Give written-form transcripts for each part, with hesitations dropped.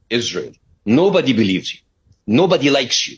Israel. Nobody believes you. Nobody likes you.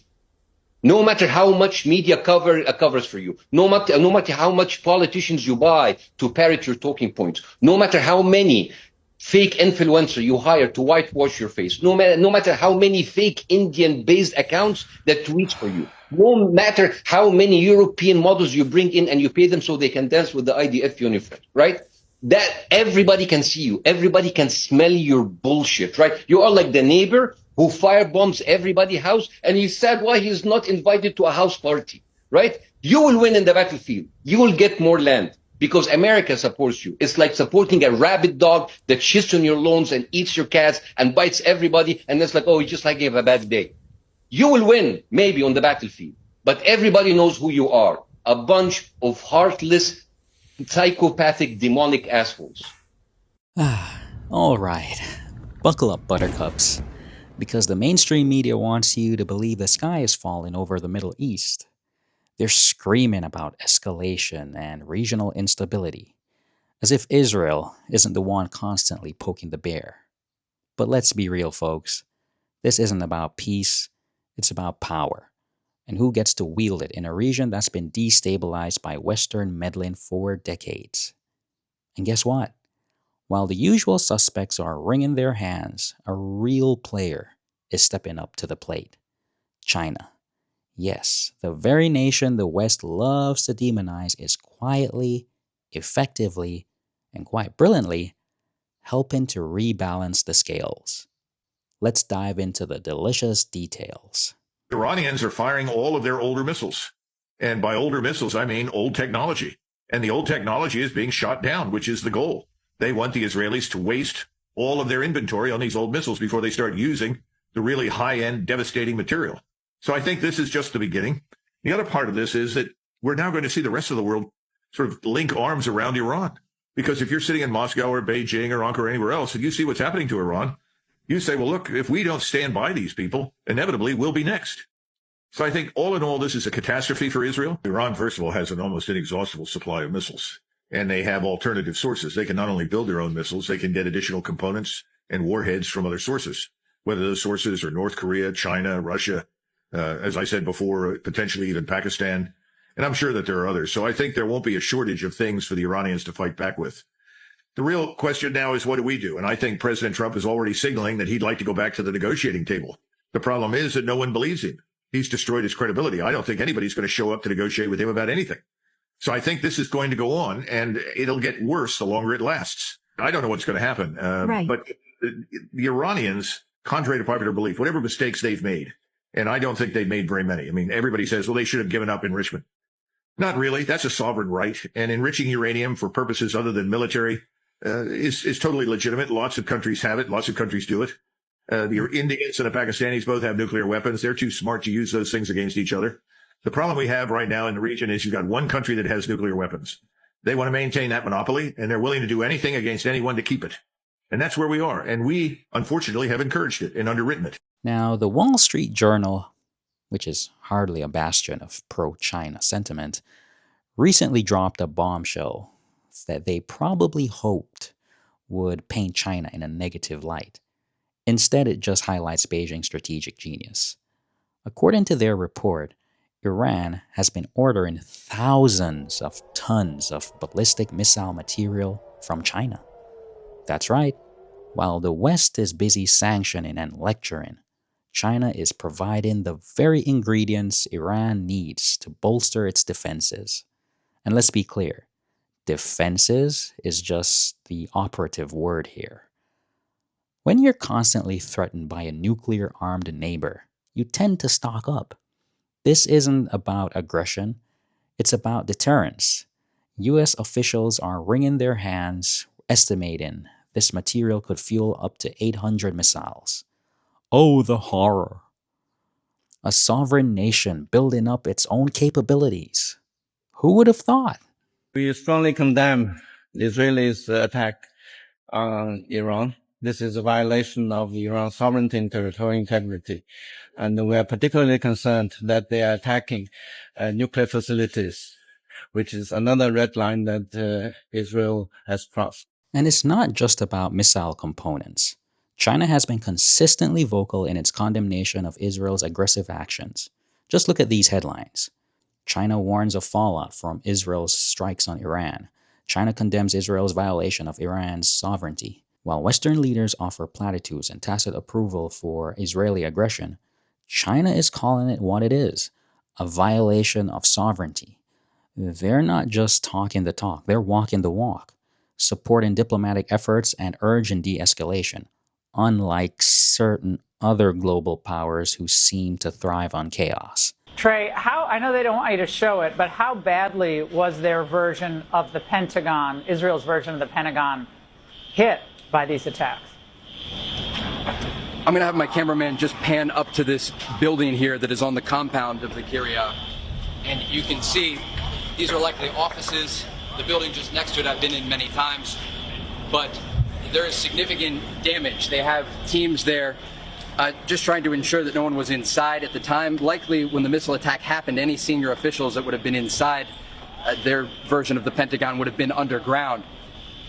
No matter how much media covers for you, no matter how much politicians you buy to parrot your talking points, no matter how many fake influencer you hire to whitewash your face, no matter how many fake Indian-based accounts that tweet for you, no matter how many European models you bring in and you pay them so they can dance with the IDF uniform, right? That everybody can see you, everybody can smell your bullshit, right? You are like the neighbor who firebombs everybody's house, and he's sad why he's not invited to a house party, right? You will win in the battlefield. You will get more land because America supports you. It's like supporting a rabid dog that shits on your lawns and eats your cats and bites everybody, and it's like, oh, you just like you have a bad day. You will win, maybe, on the battlefield, but everybody knows who you are. A bunch of heartless, psychopathic, demonic assholes. All right. Buckle up, buttercups. Because the mainstream media wants you to believe the sky is falling over the Middle East. They're screaming about escalation and regional instability, as if Israel isn't the one constantly poking the bear. But let's be real, folks. This isn't about peace, it's about power, and who gets to wield it in a region that's been destabilized by Western meddling for decades. And guess what? While the usual suspects are wringing their hands, a real player is stepping up to the plate. China. Yes, the very nation the West loves to demonize is quietly, effectively, and quite brilliantly helping to rebalance the scales. Let's dive into the delicious details. The Iranians are firing all of their older missiles. And by older missiles, I mean old technology. And the old technology is being shot down, which is the goal. They want the Israelis to waste all of their inventory on these old missiles before they start using the really high-end, devastating material. So I think this is just the beginning. The other part of this is that we're now going to see the rest of the world sort of link arms around Iran. Because if you're sitting in Moscow or Beijing or Ankara or anywhere else and you see what's happening to Iran, you say, well, look, if we don't stand by these people, inevitably we'll be next. So I think all in all, this is a catastrophe for Israel. Iran, first of all, has an almost inexhaustible supply of missiles. And they have alternative sources. They can not only build their own missiles, they can get additional components and warheads from other sources, whether those sources are North Korea, China, Russia, as I said before, potentially even Pakistan. And I'm sure that there are others. So I think there won't be a shortage of things for the Iranians to fight back with. The real question now is, what do we do? And I think President Trump is already signaling that he'd like to go back to the negotiating table. The problem is that no one believes him. He's destroyed his credibility. I don't think anybody's going to show up to negotiate with him about anything. So I think this is going to go on, and it'll get worse the longer it lasts. I don't know what's going to happen. Right. But the Iranians, contrary to popular belief, whatever mistakes they've made, and I don't think they've made very many. I mean, everybody says, well, they should have given up enrichment. Not really. That's a sovereign right. And enriching uranium for purposes other than military is totally legitimate. Lots of countries have it. Lots of countries do it. The Indians and the Pakistanis both have nuclear weapons. They're too smart to use those things against each other. The problem we have right now in the region is you've got one country that has nuclear weapons. They want to maintain that monopoly, and they're willing to do anything against anyone to keep it. And that's where we are. And we, unfortunately, have encouraged it and underwritten it. Now, the Wall Street Journal, which is hardly a bastion of pro-China sentiment, recently dropped a bombshell that they probably hoped would paint China in a negative light. Instead, it just highlights Beijing's strategic genius. According to their report, Iran has been ordering thousands of tons of ballistic missile material from China. That's right. While the West is busy sanctioning and lecturing, China is providing the very ingredients Iran needs to bolster its defenses. And let's be clear, defenses is just the operative word here. When you're constantly threatened by a nuclear-armed neighbor, you tend to stock up. This isn't about aggression, it's about deterrence. US officials are wringing their hands, estimating this material could fuel up to 800 missiles. Oh, the horror. A sovereign nation building up its own capabilities. Who would have thought? We strongly condemn the Israelis' attack on Iran. This is a violation of Iran's sovereignty and territorial integrity. And we are particularly concerned that they are attacking nuclear facilities, which is another red line that Israel has crossed. And it's not just about missile components. China has been consistently vocal in its condemnation of Israel's aggressive actions. Just look at these headlines. China warns of fallout from Israel's strikes on Iran. China condemns Israel's violation of Iran's sovereignty. While Western leaders offer platitudes and tacit approval for Israeli aggression, China is calling it what it is, a violation of sovereignty. They're not just talking the talk, they're walking the walk, supporting diplomatic efforts and urging de-escalation, unlike certain other global powers who seem to thrive on chaos. Trey, I know they don't want you to show it, but how badly was their version of the Pentagon, Israel's version of the Pentagon, hit by these attacks? I'm going to have my cameraman just pan up to this building here that is on the compound of the Kiryat. And you can see these are likely offices. The building just next to it I've been in many times. But there is significant damage. They have teams there just trying to ensure that no one was inside at the time. Likely when the missile attack happened, any senior officials that would have been inside their version of the Pentagon would have been underground.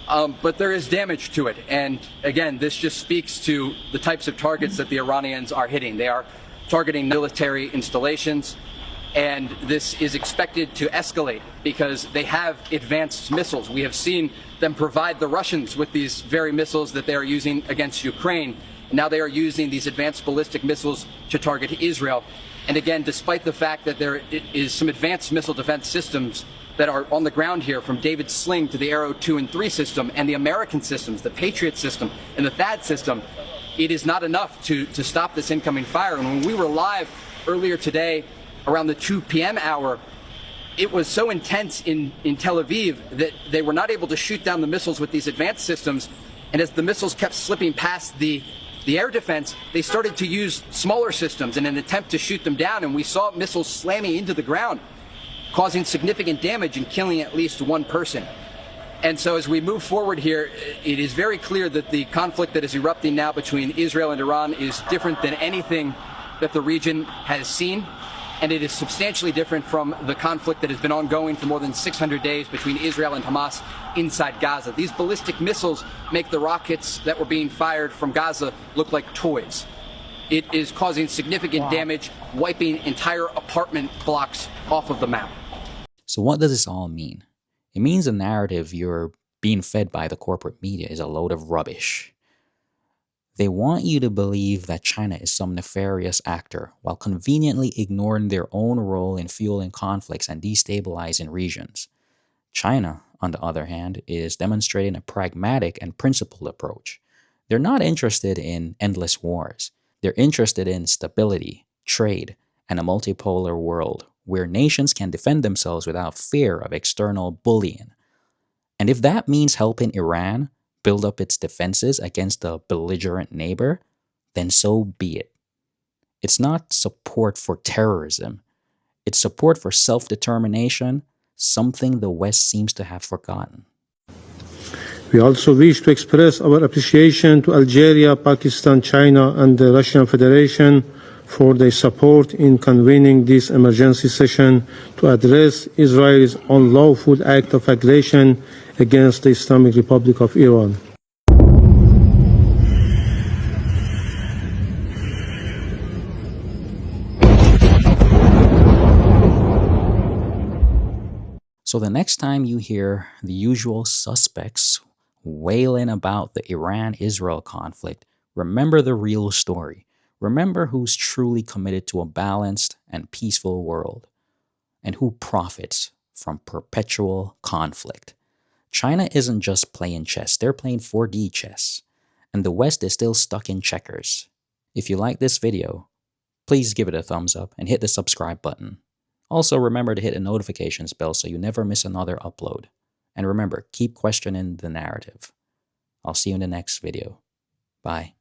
But there is damage to it. And again, this just speaks to the types of targets that the Iranians are hitting. They are targeting military installations. And this is expected to escalate because they have advanced missiles. We have seen them provide the Russians with these very missiles that they are using against Ukraine. And now they are using these advanced ballistic missiles to target Israel. And again, despite the fact that there is some advanced missile defense systems that are on the ground here, from David Sling to the Arrow 2 and 3 system, and the American systems, the Patriot system and the THAAD system, it is not enough to stop this incoming fire. And when we were live earlier today, around the 2 p.m. hour, it was so intense in Tel Aviv that they were not able to shoot down the missiles with these advanced systems. And as the missiles kept slipping past the air defense, they started to use smaller systems in an attempt to shoot them down. And we saw missiles slamming into the ground, causing significant damage and killing at least one person. And so as we move forward here, it is very clear that the conflict that is erupting now between Israel and Iran is different than anything that the region has seen. And it is substantially different from the conflict that has been ongoing for more than 600 days between Israel and Hamas inside Gaza. These ballistic missiles make the rockets that were being fired from Gaza look like toys. It is causing significant damage, wiping entire apartment blocks off of the map. So what does this all mean? It means the narrative you're being fed by the corporate media is a load of rubbish. They want you to believe that China is some nefarious actor while conveniently ignoring their own role in fueling conflicts and destabilizing regions. China, on the other hand, is demonstrating a pragmatic and principled approach. They're not interested in endless wars. They're interested in stability, trade, and a multipolar world where nations can defend themselves without fear of external bullying. And if that means helping Iran build up its defenses against a belligerent neighbor, then so be it. It's not support for terrorism. It's support for self-determination, something the West seems to have forgotten. We also wish to express our appreciation to Algeria, Pakistan, China, and the Russian Federation for their support in convening this emergency session to address Israel's unlawful act of aggression against the Islamic Republic of Iran. So the next time you hear the usual suspects wailing about the Iran-Israel conflict, remember the real story. Remember who's truly committed to a balanced and peaceful world, and who profits from perpetual conflict. China isn't just playing chess, they're playing 4D chess, and the West is still stuck in checkers. If you like this video, please give it a thumbs up and hit the subscribe button. Also remember to hit the notifications bell so you never miss another upload. And remember, keep questioning the narrative. I'll see you in the next video. Bye.